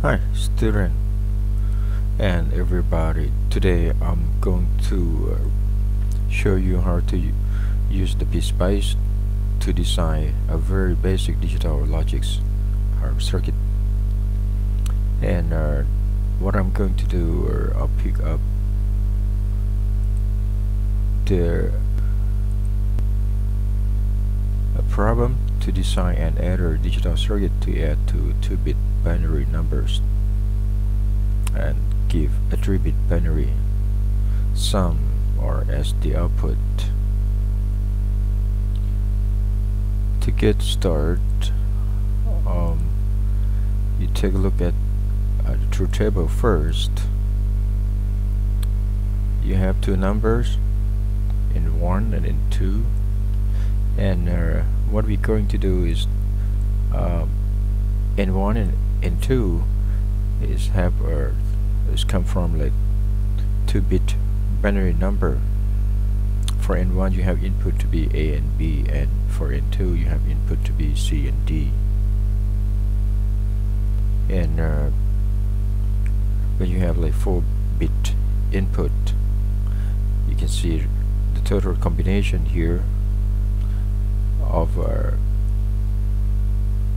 Hi student and everybody. Today I'm going to show you how to use the PSPICE to design a very basic digital logics circuit. And what I'm going to do, I'll pick up a problem to design an adder digital circuit to add to 2-bit binary numbers and give a 3-bit binary sum or as the output. To get started, you take a look at the truth table first. You have two numbers in 1 and in 2, and what we're going to do is in 1 and in 2 is have is come from like 2-bit binary number. For N1 you have input to be A and B, and for N2 you have input to be C and D. And when you have like 4-bit input, you can see the total combination here of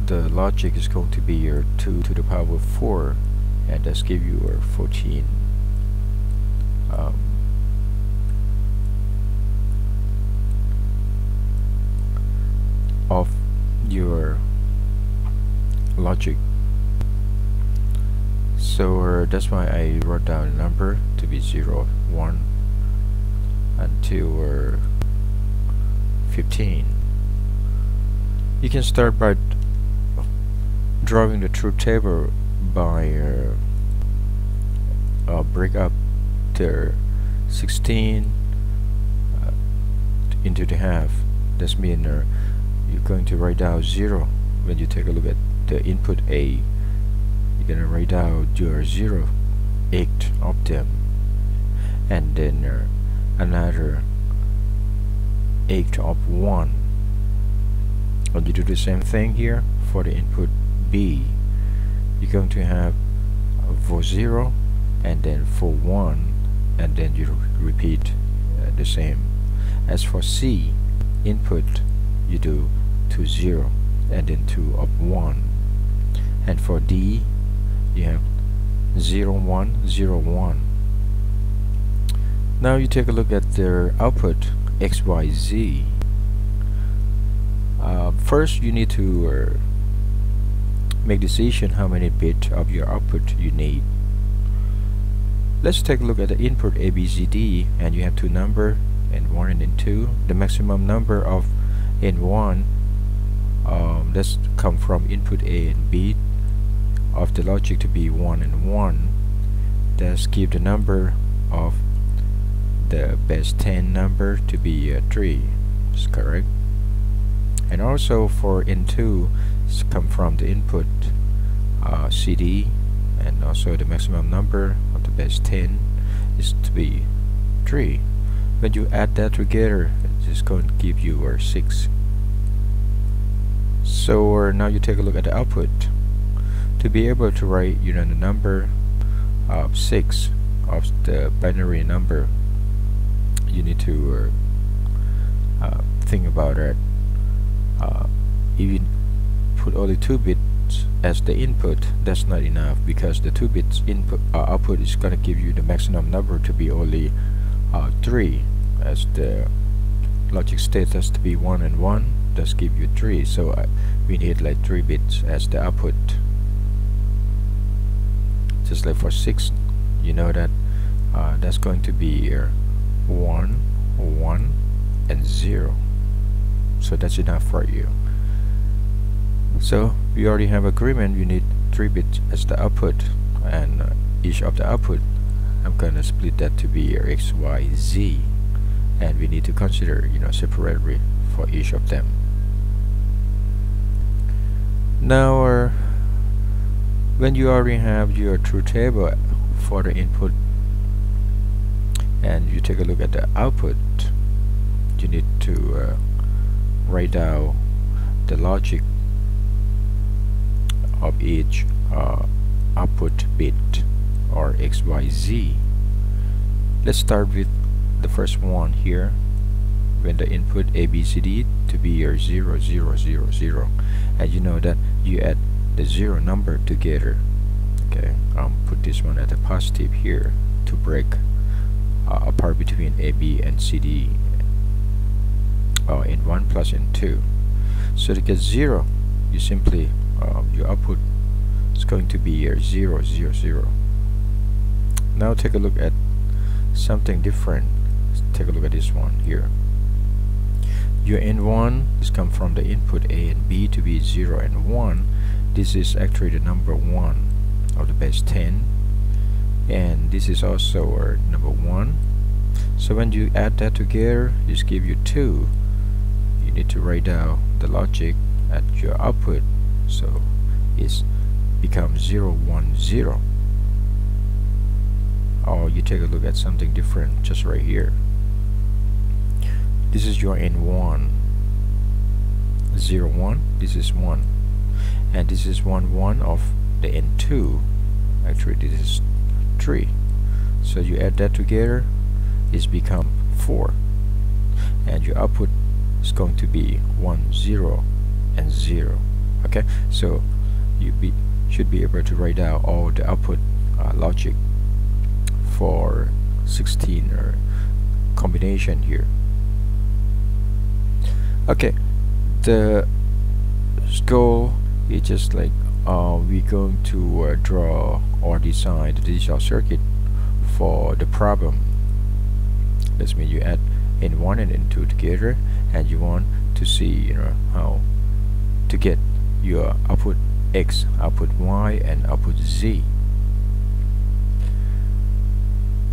the logic is going to be your 2 to the power of 4, and that's give you 14 of your logic. So that's why I wrote down a number to be 0, 1 until 15. You can start by drawing the truth table by break up the 16 into the half. That's mean you're going to write down 0. When you take a look at the input A, you're gonna write down your 0, 8 of them, and then another 8 of 1. When you do the same thing here for the input B, you're going to have for 0 and then for 1, and then you repeat the same. As for C input, you do 2 0 and then 2 of 1, and for D you have 0 1 0 1. Now you take a look at their output XYZ. First you need to make decision how many bits of your output you need. Let's take a look at the input ABCD, and you have two number, N1 and N2. The maximum number of N1 that's come from input A and B of the logic to be 1 and 1. That's give the number of the best 10 number to be 3. That's correct. And also for N2 come from the input CD, and also the maximum number of the best 10 is to be 3. When you add that together, it's going to give you 6. So now you take a look at the output. To be able to write the number of 6 of the binary number, you need to think about it. If you put only 2 bits as the input, that's not enough, because the 2 bits input output is going to give you the maximum number to be only 3, as the logic state has to be 1 and 1. That's give you 3. So we need like 3 bits as the output. Just like for 6, you know that that's going to be 1 1 and 0. So that's enough for you. So we already have agreement. You need 3 bits as the output, and each of the output I'm gonna split that to be X, Y, Z, and we need to consider separately for each of them. Now when you already have your truth table for the input and you take a look at the output, you need to write down the logic of each output bit or XYZ. Let's start with the first one here, when the input ABCD to be your 0 0 0 0, and you know that you add the 0 number together. Okay, put this one at a positive here to break apart between AB and CD in 1 plus in 2. So to get 0, you simply your output is going to be your 0 0 0. Now take a look at something different. Take a look at this one here. Your N1 is come from the input A and B to be 0 and 1. This is actually the number 1 of the base 10, and this is also our number 1. So when you add that together, this give you 2. You need to write down the logic at your output, so it becomes 0 1 0. Or you take a look at something different just right here. This is your N1, 0 1, this is 1, and this is 1 1 of the N2. Actually this is 3, so you add that together, it's become 4, and your output is going to be 1 0 and 0. Okay, so you should be able to write down all the output logic for 16 or combination here. Okay, the goal is just like we're going to draw or design the digital circuit for the problem. That means you add N1 and N2 together, and you want to see how to get your output X, output Y, and output Z.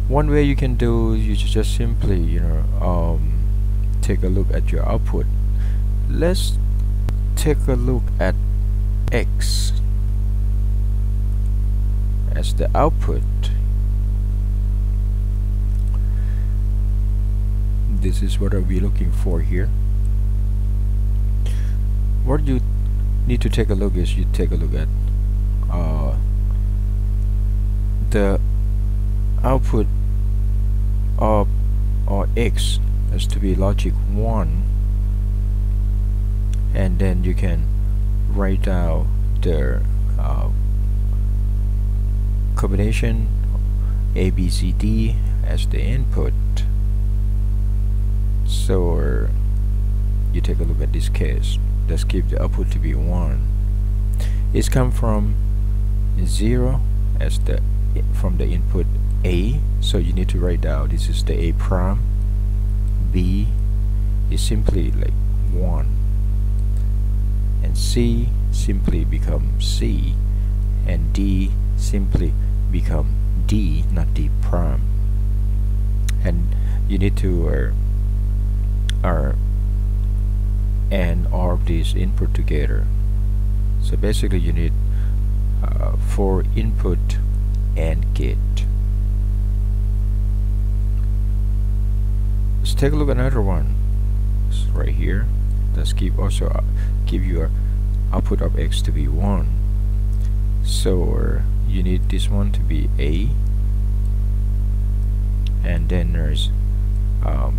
One way you can do, you just simply take a look at your output. Let's take a look at X as the output. This is what are we looking for here. What you need to take a look is you take a look at the output of X has to be logic 1, and then you can write down the combination ABCD as the input. So you take a look at this case. Let's keep the output to be 1. It's come from 0 as from the input A, so you need to write down this is the A prime. B is simply like 1, and C simply become C, and D simply become D, not D prime. And you need to and all of these input together. So basically you need 4 input AND gate. Let's take a look at another one. It's right here. Let's also give your output of X to be 1. So you need this one to be A, and then there's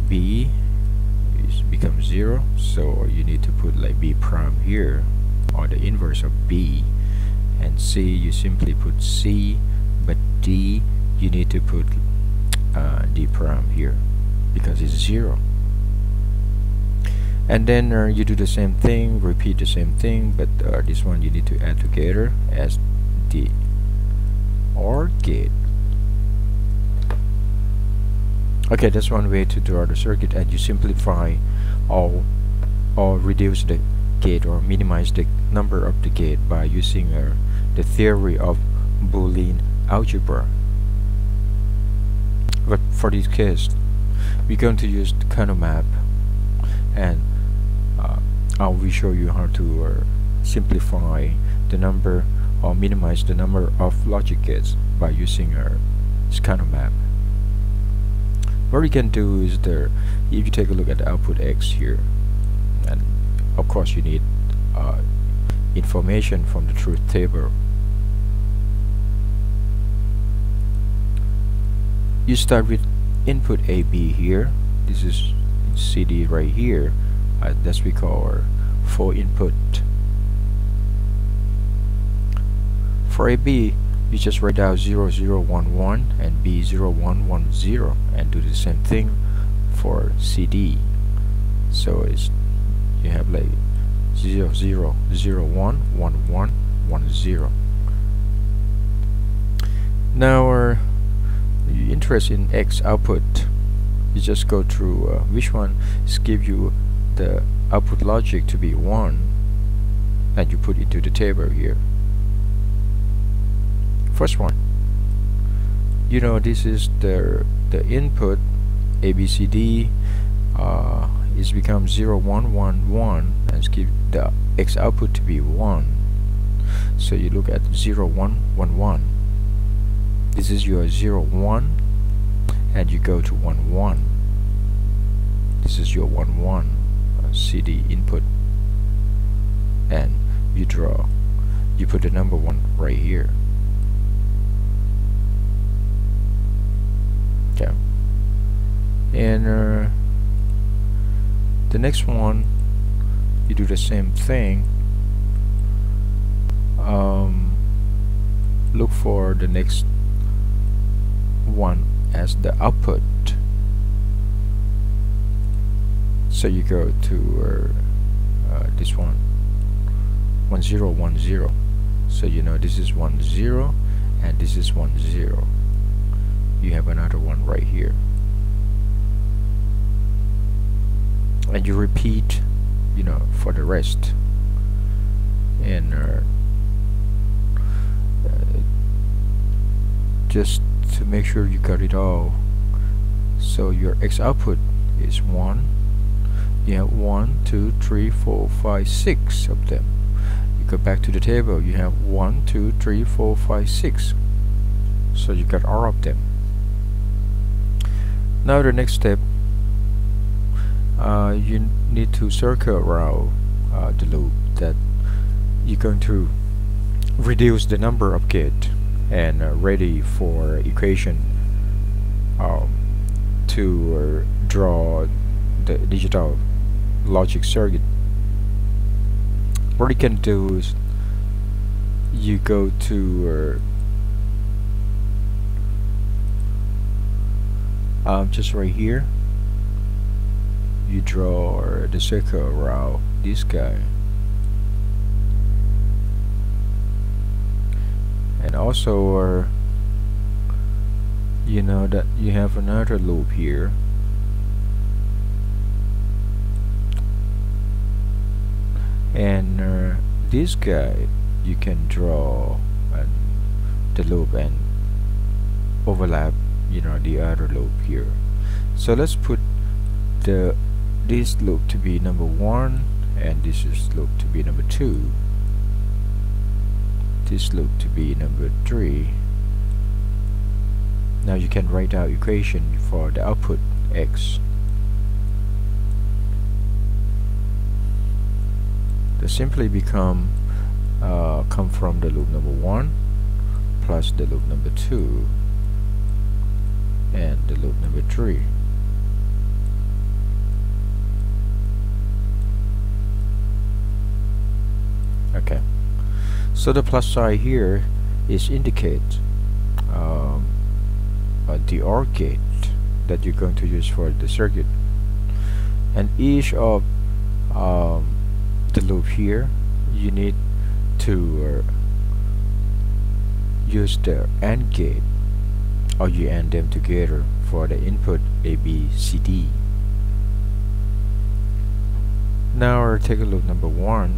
B becomes 0, so you need to put like B prime here, or the inverse of B. And C, you simply put C, but D you need to put D prime here because it's 0. And then you do the same thing, repeat the same thing, but this one you need to add together as the OR gate. Okay, that's one way to draw the circuit, and you simplify or reduce the gate or minimize the number of the gate by using the theory of Boolean algebra. But for this case, we're going to use the Kano map, and I will show you how to simplify the number or minimize the number of logic gates by using our Kano map. What we can do is if you take a look at the output X here, and of course you need information from the truth table. you start with input AB here. This is CD right here. That's we call our 4 input. For AB, you just write down 0011 and B0110 and do the same thing for CD. So it's you have like 00011110. Now you're interested in X output, you just go through which one give you the output logic to be 1 and you put into the table here. First one, you know, this is the input ABCD is become 0111 and give the X output to be 1. So you look at 0111. This is your 01 and you go to 11. This is your 11 CD input, and you put the number 1 right here. Okay, and the next one you do the same thing. Look for the next one as the output. So you go to this one 1010. So you know this is 10 and this is 10. You have another one right here, and you repeat, you know, for the rest. And just to make sure you got it all. So your X output is 1. You have 1, 2, 3, 4, 5, 6 of them. You go back to the table, you have 1, 2, 3, 4, 5, 6. So you got all of them. Now the next step, you need to circle around the loop that you're going to reduce the number of gates and ready for equation to draw the digital logic circuit. What you can do is you go to just right here, you draw the circle around this guy, and also you know that you have another loop here, and this guy you can draw the loop and overlap, you know, the other loop here. So let's put this loop to be number 1 and this is loop to be number 2, this loop to be number 3. Now you can write out equation for the output X. They simply come from the loop number 1 plus the loop number 2 and the loop number 3. Okay, so the plus sign here is indicate the OR gate that you're going to use for the circuit, and each of the loop here you need to use the AND gate, or you AND them together for the input A, B, C, D. Now take a look number 1.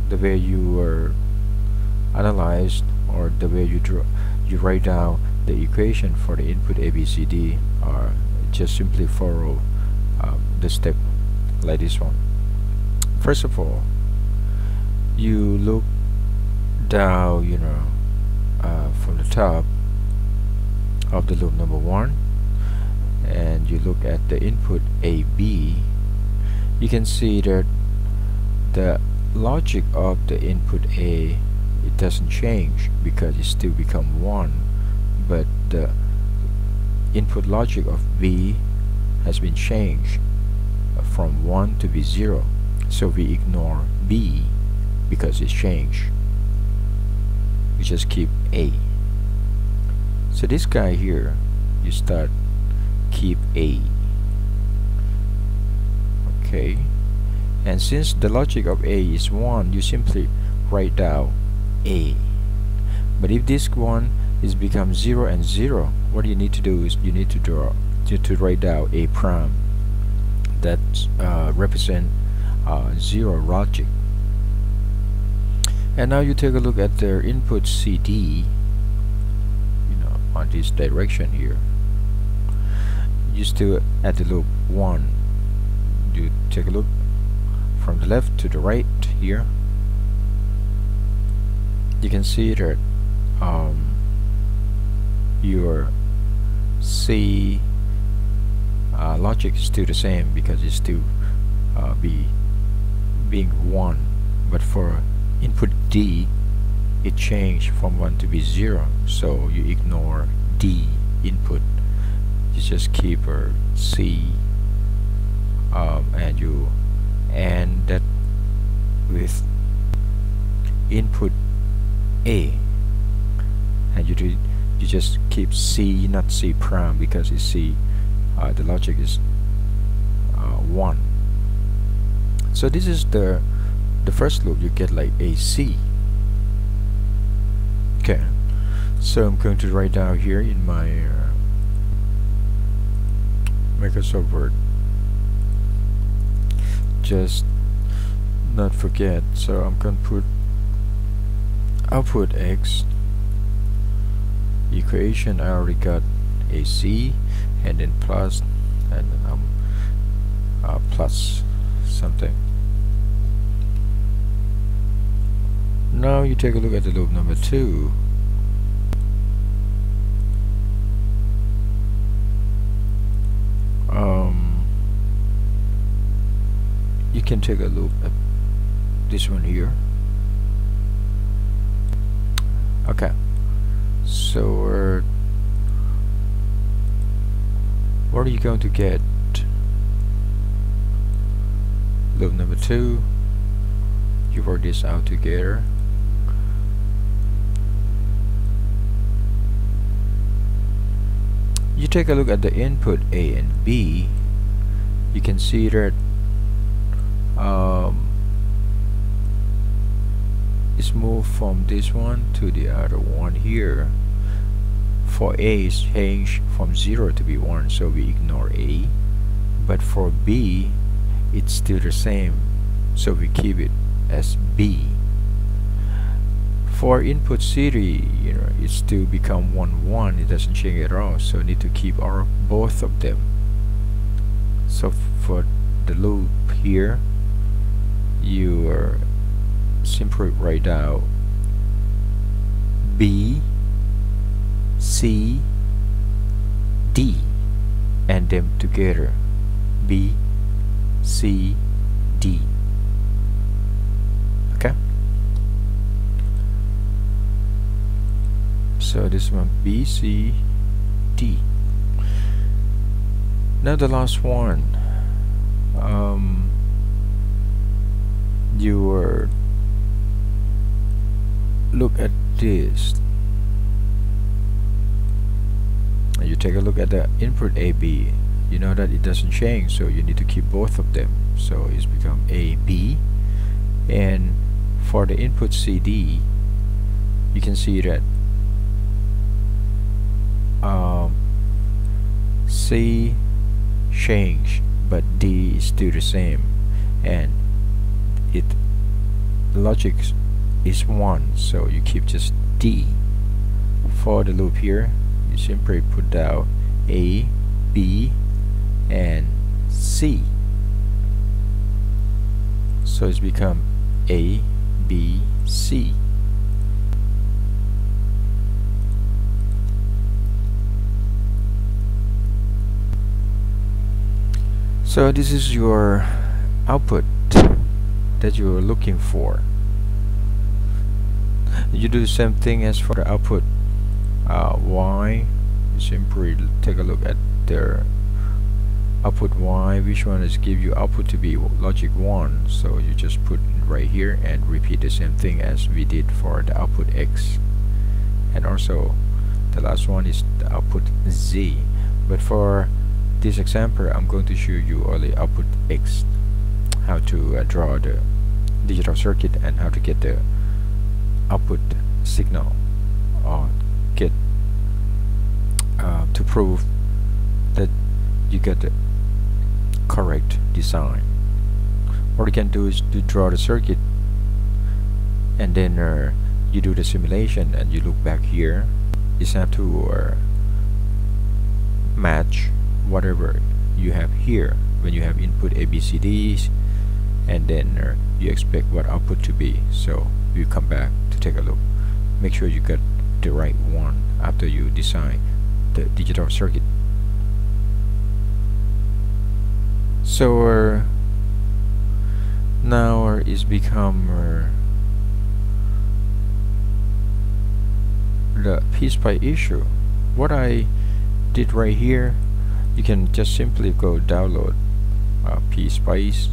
The way you analyze, or the way you write down the equation for the input A, B, C, D, or just simply follow the step like this one. First of all, you look down, you know, from the top of the loop number 1, and you look at the input AB. You can see that the logic of the input A, it doesn't change because it still become 1, but the input logic of B has been changed from 1 to be 0, so we ignore B because it's changed. We just keep A. So this guy here, you start keep A. Okay, and since the logic of A is 1, you simply write down A. But if this one is become 0 and 0, what you need to do is you need to write down A prime that represent 0 logic. And now you take a look at their input CD, on this direction here. You still at the loop 1. You take a look from the left to the right here. You can see that your C logic is still the same because it's still being 1, but for input D it changed from 1 to be 0, so you ignore D input. You just keep C and you and that with input A, and you just keep C, not C prime, because it's C the logic is 1. So this is the first loop. You get like AC. Okay, so I'm going to write down here in my Microsoft Word, just not forget. So I'm going to put output X equation. I already got AC, and then plus, and then plus something. Now you take a look at the loop number 2. You can take a look at this one here. Okay, so what are you going to get? Loop number 2. You work this out together. You take a look at the input A and B. You can see that it's moved from this one to the other one here. For A, it's changed from 0 to be 1, so we ignore A. But for B, it's still the same, so we keep it as B. For input CD, it still become 1 1. It doesn't change at all, so need to keep both of them. So for the loop here, you are simply write down B, C, D, and them together. B, C, D. Okay. So this one B, C, D. Now the last one. You look at this. And you take a look at the input AB. You know that it doesn't change, so you need to keep both of them. So it's become AB. And for the input CD, you can see that C changed, but D is still the same, and logic is 1, so you keep just D. For the loop here, you simply put down A, B, and C, so it's become A, B, C. So this is your output that you're looking for. You do the same thing as for the output Y, You simply take a look at their output Y, which one is give you output to be logic 1, so you just put it right here and repeat the same thing as we did for the output X. And also the last one is the output Z, but for this example I'm going to show you only output X, how to draw the digital circuit and how to get the output signal, or get to prove that you get the correct design. What you can do is to draw the circuit, and then you do the simulation and you look back here. You just have to match whatever you have here when you have input ABCDs, and then you expect what output to be. So you come back to take a look, make sure you get the right one after you design the digital circuit. So now it's become the PSPICE issue. What did right here, you can just simply go download PSPICE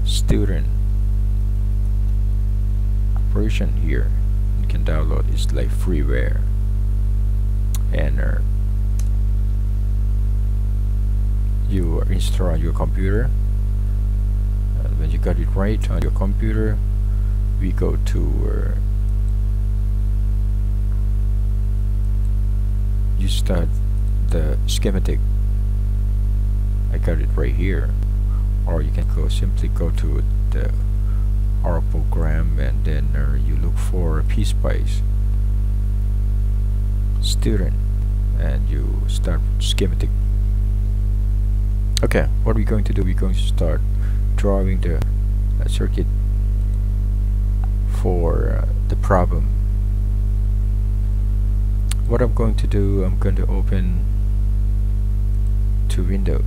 student version here. You can download, it's like freeware, and you install on your computer. And when you got it right on your computer, we go to you start the schematic. I got it right here, or you can simply go to the R program, and then you look for PSPICE student and you start schematic. Okay, what are we going to do? We're going to start drawing the circuit for the problem. What I'm going to do, I'm going to open two windows.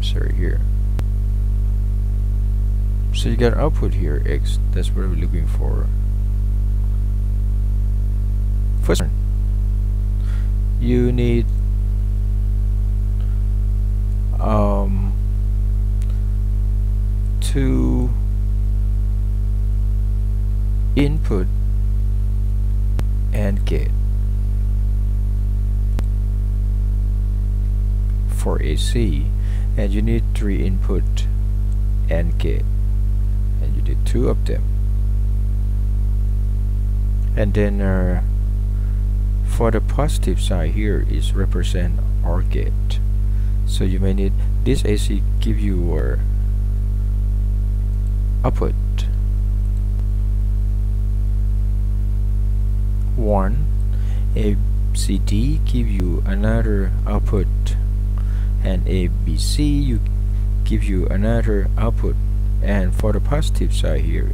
Sorry, here. So you got output here, X. That's what we're looking for. First, you need to input AND gate for AC, and you need 3 input AND gate, and you need 2 of them. And then for the positive side here is represent OR gate, so you may need this AC give you output 1, ABCD give you another output, and ABC you give you another output. And for the positive side here,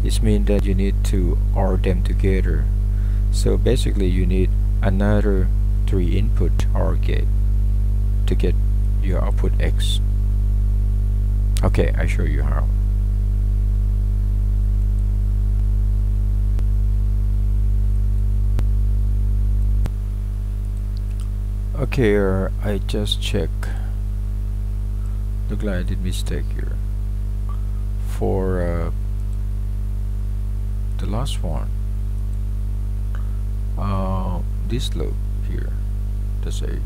it means that you need to OR them together. So basically you need another 3 input OR gate to get your output X. Okay, I show you how. Okay, I just check. Look like I did mistake here. For the last one, this loop here, there's a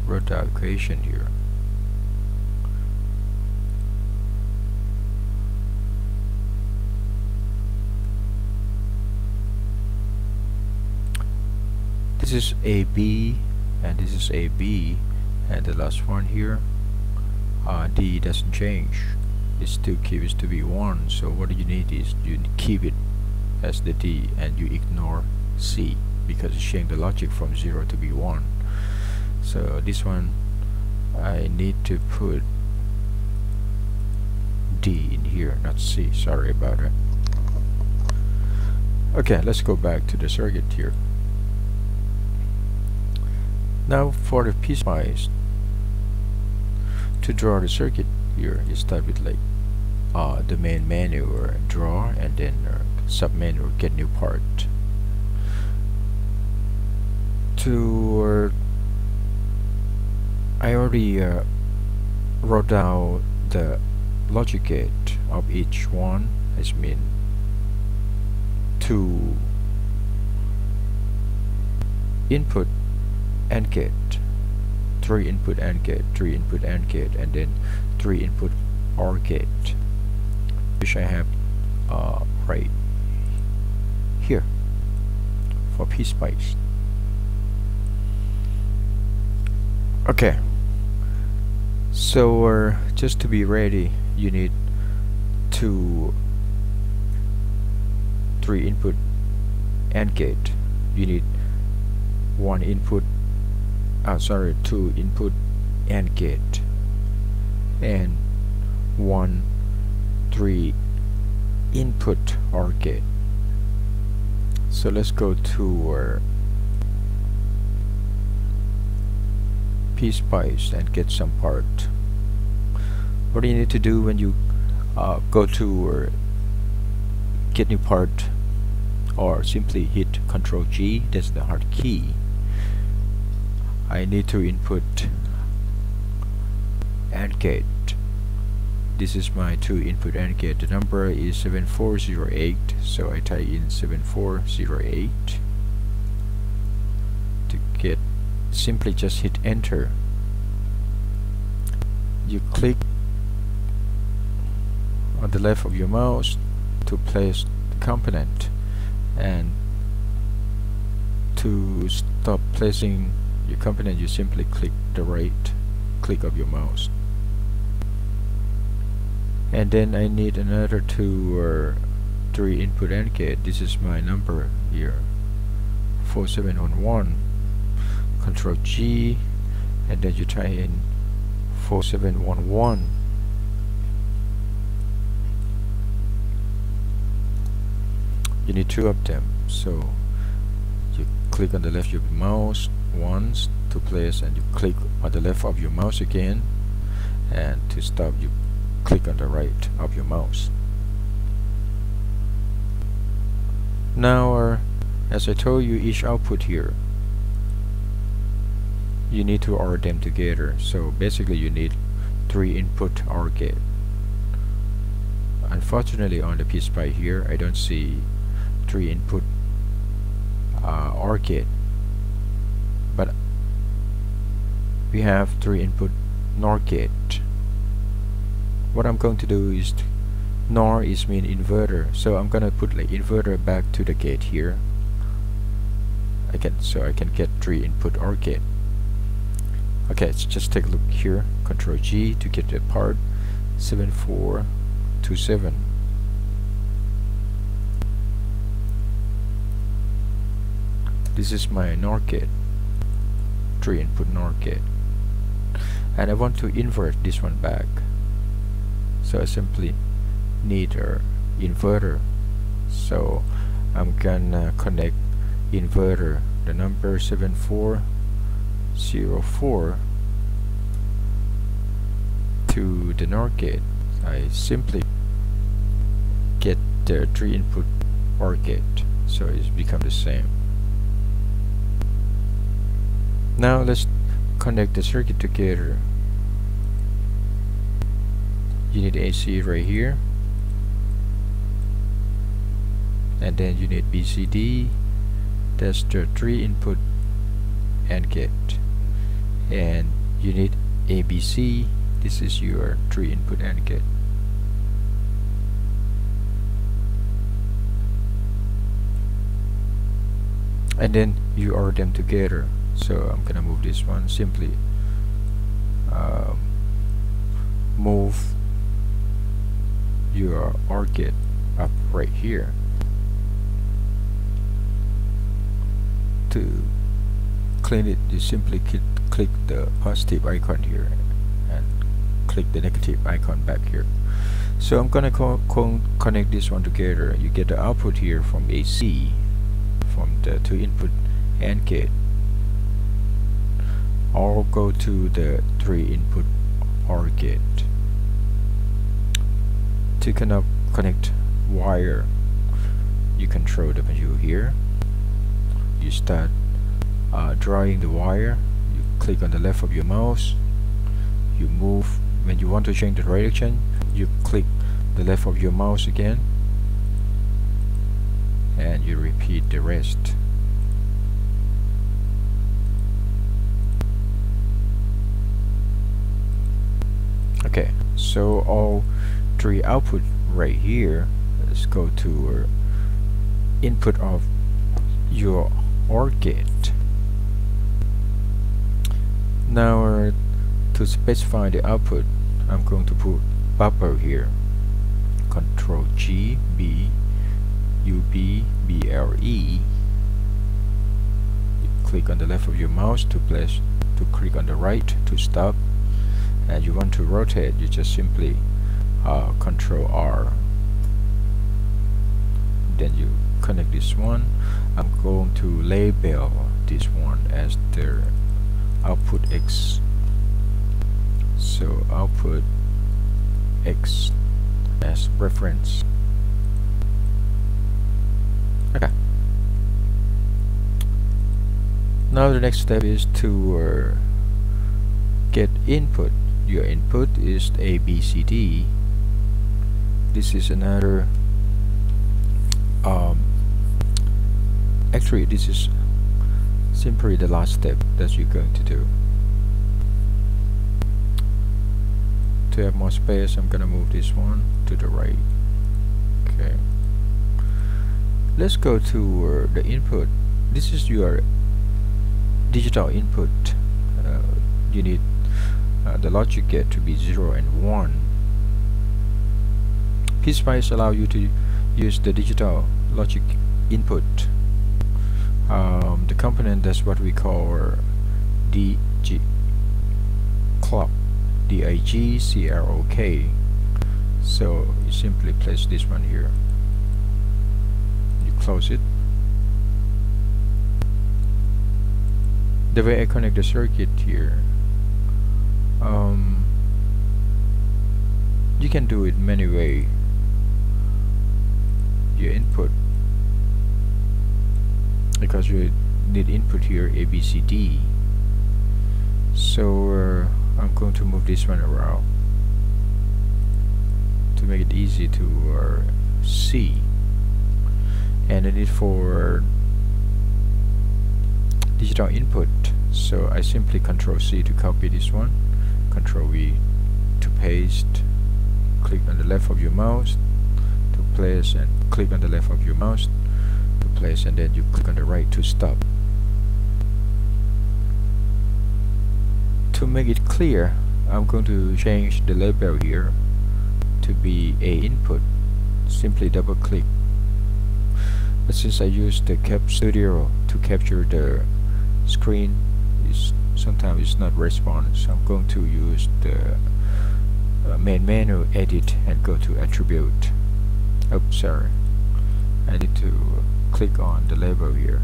wrote the equation here. This is AB, and this is AB, and the last one here, D doesn't change. It still keeps to be 1. So what you need is you keep it as the D, and you ignore C because it's changing the logic from 0 to be 1. So this one I need to put D in here, not C. Sorry about it. Okay, let's go back to the circuit here. Now for the PSPICE, to draw the circuit here, you start with like the main menu or draw, and then submit or get new part. I already wrote down the logic gate of each one. I mean 2 input AND gate, 3 input AND gate, 3 input AND gate, and then 3 input OR gate, which I have right here for PSPICE. Okay, so just to be ready, you need 3 input AND gate. You need 2 input AND gate and 3 input OR gate. So let's go to our PSPICE and get some part. What do you need to do when you go to get new part, or simply hit Ctrl G, that's the hard key. I need to input AND gate. This is my 2 input AND gate. The number is 7408, so I type in 7408 to get. Simply just hit enter. You click on the left of your mouse to place the component, and to stop placing your component you simply click the right click of your mouse. And then I need another 2 or 3 input AND gate. This is my number here, 4711. Ctrl G, and then you type in 4711. You need 2 of them, so you click on the left of your mouse once to place, and you click on the left of your mouse again, and to stop you click on the right of your mouse. Now as I told you, each output here you need to OR them together. So basically you need 3 input OR gate. Unfortunately on the PSPICE here I don't see 3 input OR gate, but we have 3 input NOR gate. What I'm going to do is NOR is mean inverter, so I'm gonna put like inverter back to the gate here. I can get 3 input OR gate. Okay, let's just take a look here. Ctrl G to get the part 7427. This is my NOR gate, 3 input NOR gate, and I want to invert this one back. So I simply need an inverter. So I'm gonna connect inverter, the number 7404, to the NOR gate. I simply get the 3 input OR gate, so it's become the same. Now let's connect the circuit together. You need AC right here, and then you need BCD, that's the 3 input AND gate, and you need ABC, this is your 3 input AND gate. And then you OR them together. So I'm gonna move this one, simply move your OR gate up right here. To clean it, you simply click the positive icon here and click the negative icon back here. So I'm gonna connect this one together. You get the output here from AC, from the 2 input AND gate. I'll go to the 3 input OR gate to connect wire you control W here. You start drawing the wire. You click on the left of your mouse. You move. When you want to change the direction, you click the left of your mouse again, and you repeat the rest. Okay, so all three output right here. Let's go to input of your OR gate. Now to specify the output, I'm going to put bubble here. Control G, B, U, B, B, L, E. You click on the left of your mouse to place, to click on the right to stop. And you want to rotate, you just simply Control R. Then you connect this one. I'm going to label this one as the output X. So output X as reference. Okay. Now the next step is to get input. Your input is A, B, C, D. This is another actually this is simply the last step that you're going to do. To have more space, I'm gonna move this one to the right. Okay, let's go to the input. This is your digital input. You need the logic gate to be 0 and 1. PSPICE allow you to use the digital logic input. The component, that's what we call DG clock, DIG-CLOK. So you simply place this one here. You close it. The way I connect the circuit here, you can do it many ways. Your input, because you need input here A, B, C, D. So I'm going to move this one around to make it easy to see. And I need for digital input, so I simply Control C to copy this one, Control V to paste, click on the left of your mouse to place, and click on the left of your mouse to place, and then you click on the right to stop. To make it clear, I'm going to change the label here to be A input. Simply double click. But since I use the Cap Studio to capture the screen, sometimes it's not responding, so I'm going to use the main menu, edit, and go to attribute. Oops, sorry, I need to click on the label here,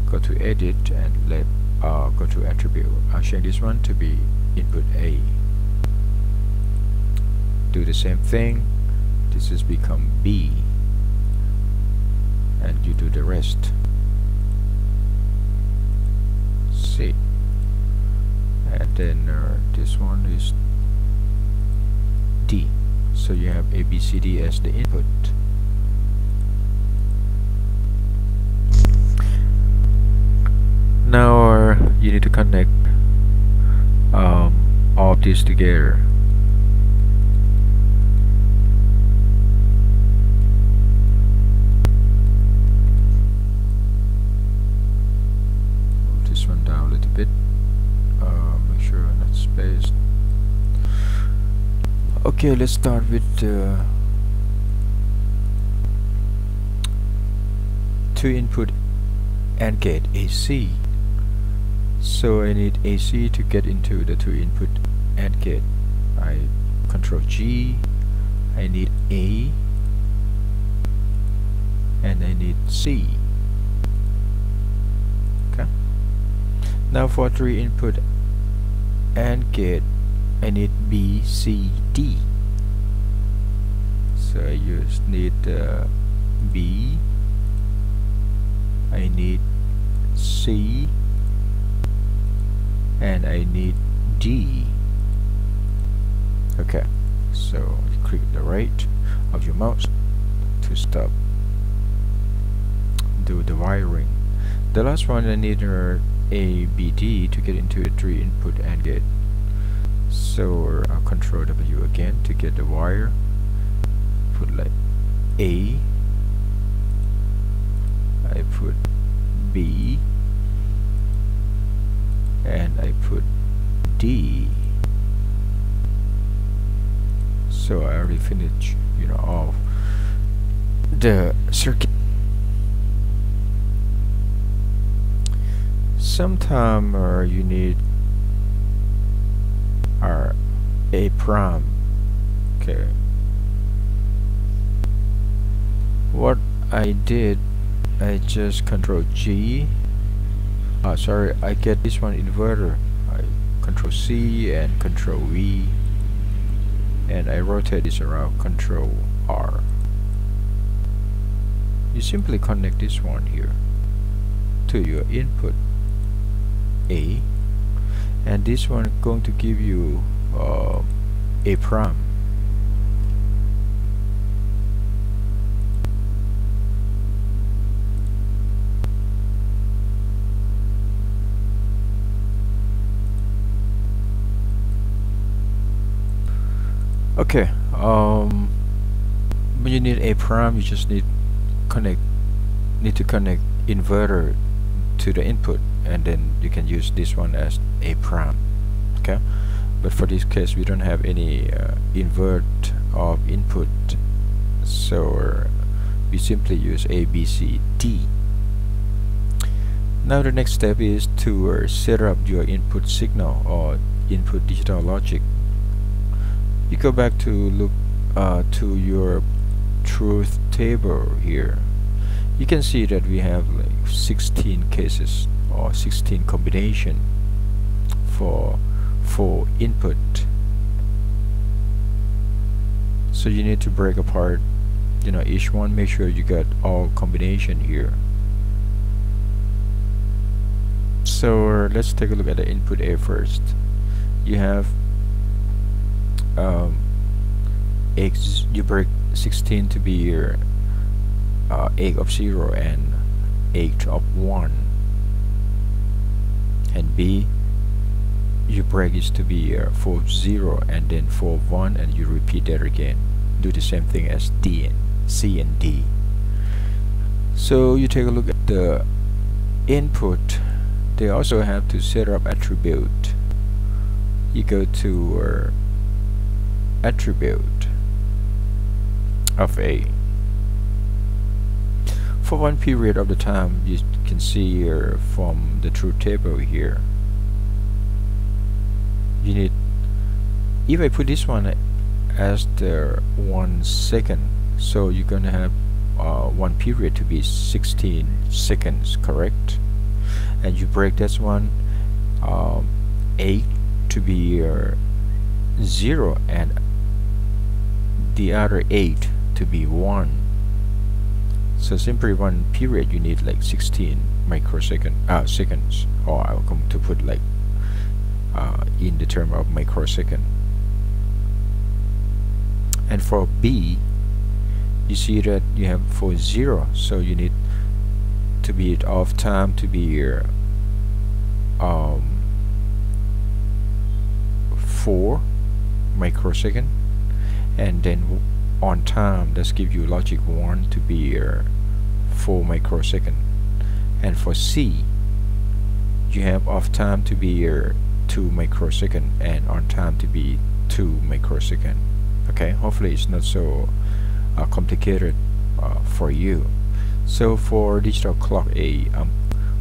go to edit, and go to attribute. I'll change this one to be input A. Do the same thing. This has become B, and you do the rest. C, and then this one is D. So you have A, B, C, D as the input. Now you need to connect all of this together. Move this one down a little bit. Make sure not spaced. Okay, let's start with two input AND gate AC. So I need AC to get into the two input AND gate. I Control G. I need A, and I need C. Okay. Now for 3 input AND gate, I need B, C, D. So I need B, I need C, and I need D. Okay, so click the right of your mouse to stop. Do the wiring. The last one, I need A, B, D to get into the 3 input AND gate. So I'll control W again to get the wire. Put like A, I put B, and I put D. So I already finished, all the circuit. Sometime you need A prime. Okay. What I did, I just control G. Sorry, I get this one inverter. I control C and control V, and I rotate this around, control R. You simply connect this one here to your input A, and this one going to give you A prime. Okay, when you need A prime, you just need to connect inverter to the input, and then you can use this one as A prime. Okay, but for this case we don't have any invert of input, so we simply use A, B, C, D. Now the next step is to set up your input signal or input digital logic. You go back to look to your truth table here. You can see that we have like 16 cases or 16 combination for input. So you need to break apart, each one. Make sure you got all combination here. So let's take a look at the input A first. You have X, you break 16 to be your 8 of 0 and 8 of 1, and B, you break it to be 4 of 0 and then 4 of 1, and you repeat that again. Do the same thing as D and C and D. So you take a look at the input. They also have to set up attribute. You go to attribute of A. For one period of the time, you can see here from the truth table here, you need, if I put this one as the 1 second, so you're gonna have one period to be 16 seconds, correct? And you break this one 8 to be 0 and the other 8 to be 1. So simply one period you need like 16 seconds, or I'm going to put like in the term of microsecond. And for B, you see that you have for 0, so you need to be it off time to be 4 microsecond, and then on time, let's give you logic 1 to be 4 microsecond. And for C, you have off time to be 2 microsecond and on time to be 2 microsecond. Okay, hopefully it's not so complicated for you. So for digital clock A,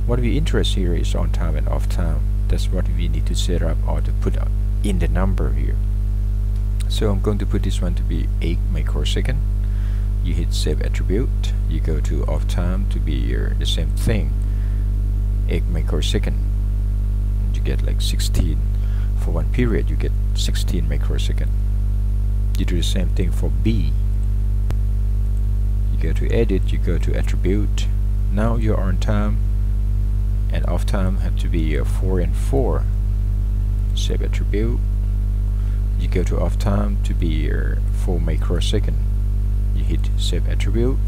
what we interest here is on time and off time. That's what we need to set up or to put in the number here. So I'm going to put this one to be 8 microsecond. You hit save attribute. You go to off time to be the same thing, 8 microsecond. You get like 16 for one period. You get 16 microsecond. You do the same thing for B. You go to edit. You go to attribute. Now your on time and off time have to be 4 and 4. Save attribute. You go to off time to be 4 microsecond. You hit save attribute.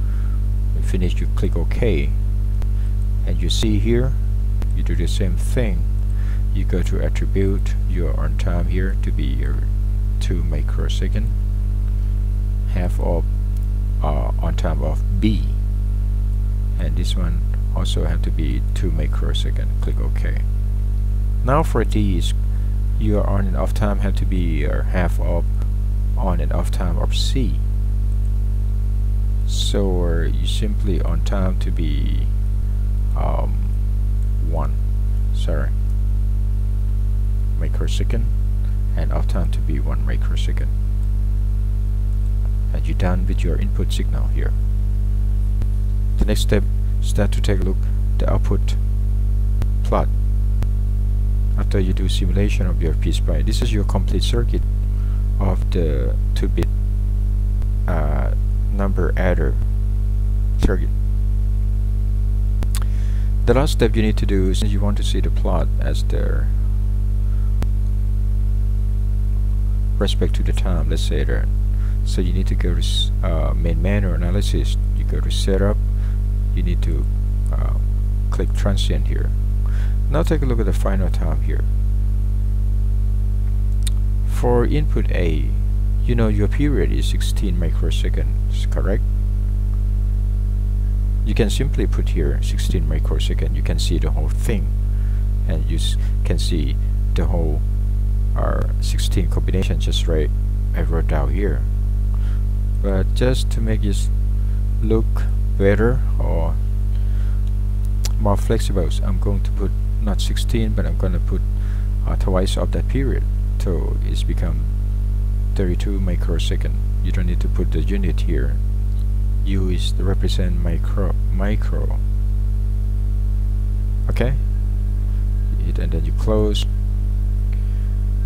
When finished, you click OK. And you see here, you do the same thing. You go to attribute your on time here to be 2 microsecond. Half of on time of B. And this one also have to be 2 microsecond. Click OK. Now for these, your on and off time have to be half of on and off time of C. So you simply on time to be 1 microsecond, and off time to be 1 microsecond. And you're done with your input signal here. The next step is to take a look at the output plot. After you do simulation of your PSPICE, this is your complete circuit of the 2-bit number adder circuit. The last step you need to do is you want to see the plot as the respect to the time, let's say there. So you need to go to main menu analysis. You go to setup. You need to click transient here. Now take a look at the final time here. For input A, you know your period is 16 microseconds, correct? You can simply put here 16 microseconds. You can see the whole thing, and you can see the whole 16 combination just right I wrote down here. But just to make it look better or more flexible, I'm going to put not 16, but I'm going to put twice of that period, so it's become 32 microsecond. You don't need to put the unit here. U is to represent micro. Okay, hit and then you close.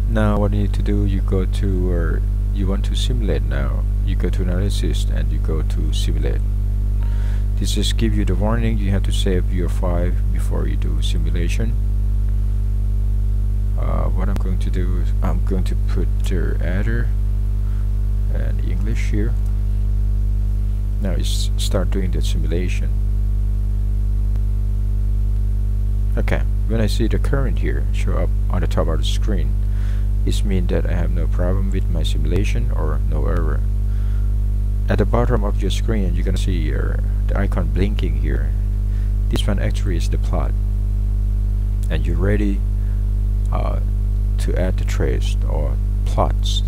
Now what you need to do, you go to you want to simulate. Now you go to analysis and you go to simulate. This just give you the warning you have to save your file before you do simulation. What I'm going to do is I'm going to put the adder and English here. Now it's start doing the simulation. Okay, when I see the current here show up on the top of the screen, it means that I have no problem with my simulation or no error. At the bottom of your screen, you're gonna see the icon blinking here. This one actually is the plot, and you're ready to add the trace or plots.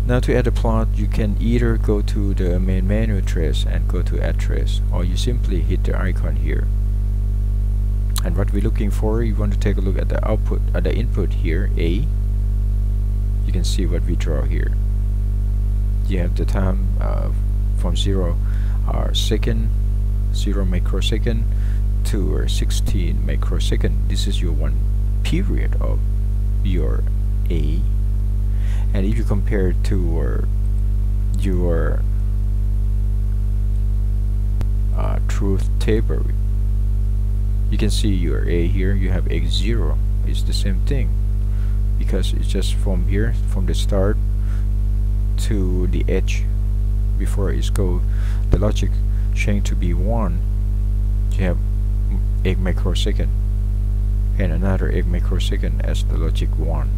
Now to add a plot, you can either go to the main menu trace and go to add trace, or you simply hit the icon here. And what we're looking for, you want to take a look at the output, at the input here, A. You can see what we draw here. You have the time from 0 microsecond to 16 microsecond. This is your one period of your A. And if you compare it to your truth table, you can see your A here, you have X0. It's the same thing, because it's just from here, from the start to the edge before it's go the logic change to be 1. You have 8 microsecond and another 8 microsecond as the logic 1.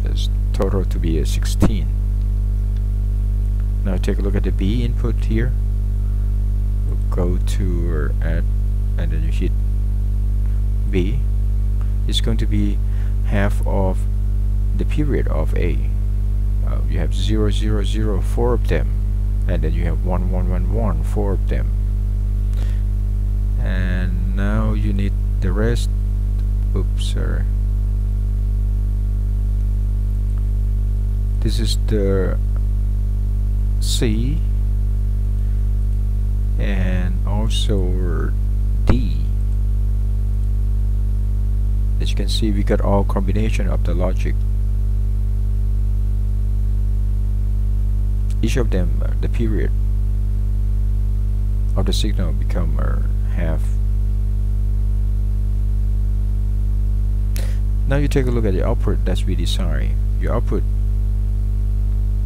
That's total to be a 16. Now take a look at the B input here. We'll go to add and then you hit B. It's going to be half of the period of A. You have 0, 0, 0, 4 of them, and then you have 1, 1, 1, 1, 4 of them. And now you need the rest. Oops, sorry. This is the C and also D. As you can see, we got all combination of the logic. each of them the period of the signal become half. Now you take a look at the output that we design. Your output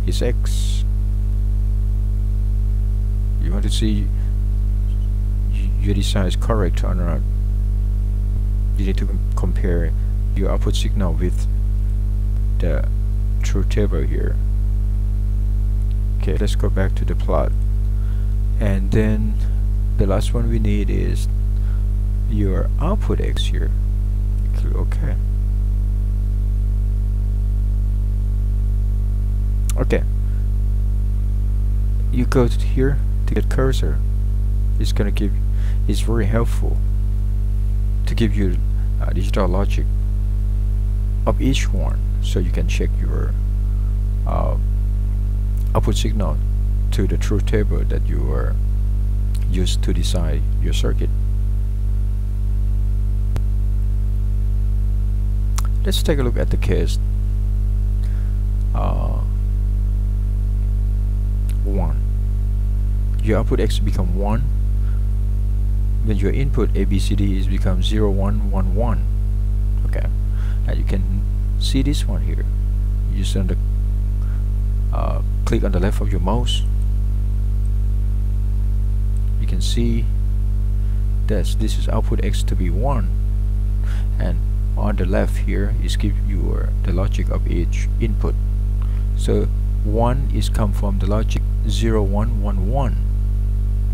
is X. You want to see your design is correct or not. You need to compare your output signal with the truth table here. Okay, let's go back to the plot, and then the last one we need is your output X here. Click OK. Okay, you go to here to get cursor. It's gonna give. It's very helpful to give you digital logic of each one, so you can check your output signal to the truth table that you are used to design your circuit. Let's take a look at the case 1. Your output X become 1 when your input ABCD is become 0 1 1 1. Okay, and you can see this one here. You just click on the left of your mouse. You can see that this is output X to be 1, and on the left here is give you the logic of each input. So 1 is come from the logic 0 1 1 1.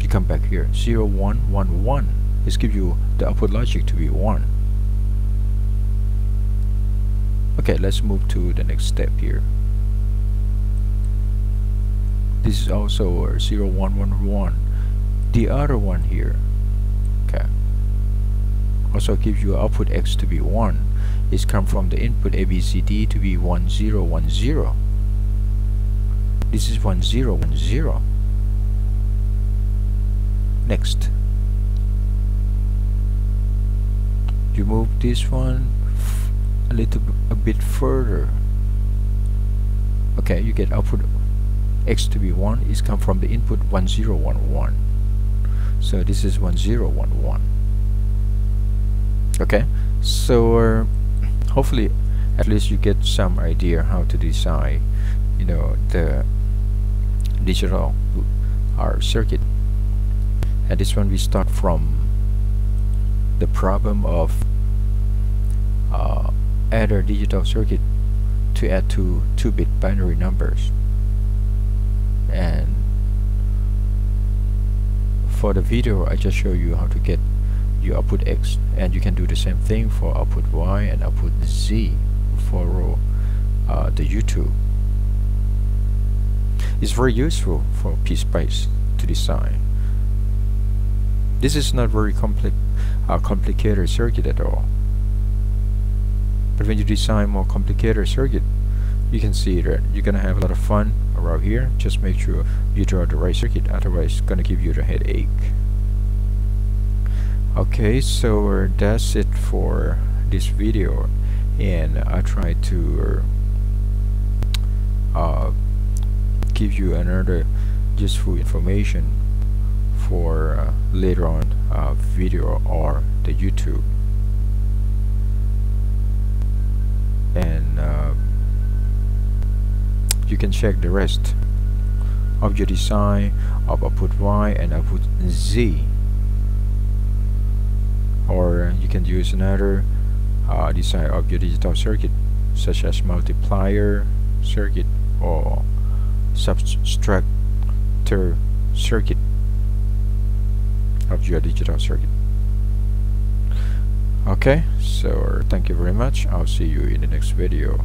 You come back here, 0 1 1 1 is give you the output logic to be 1. Okay, let's move to the next step here. This is also 0 1 1 1. The other one here, okay, also gives you output X to be 1. It's come from the input ABCD to be 1 0 1 0. This is 1 0 1 0. Next, you move this one a bit further. Okay, you get output X to be 1 is come from the input 1 0 1 1. So this is 1 0 1 1. Okay, so hopefully at least you get some idea how to design, you know, the digital circuit. And this one we start from the problem of add a digital circuit to add two 2-bit binary numbers. And for the video I just show you how to get your output X, and you can do the same thing for output Y and output Z for the YouTube. It's very useful for PSPICE to design. This is not very complicated circuit at all. But when you design more complicated circuit, you can see that you're gonna have a lot of fun around here. Just make sure you draw the right circuit, otherwise it's gonna give you the headache. Okay, so that's it for this video, and I try to give you another useful information for later on video or the YouTube. And you can check the rest of your design of output Y and output Z, or you can use another design of your digital circuit, such as multiplier circuit or subtractor circuit of your digital circuit. Okay, so thank you very much. I'll see you in the next video.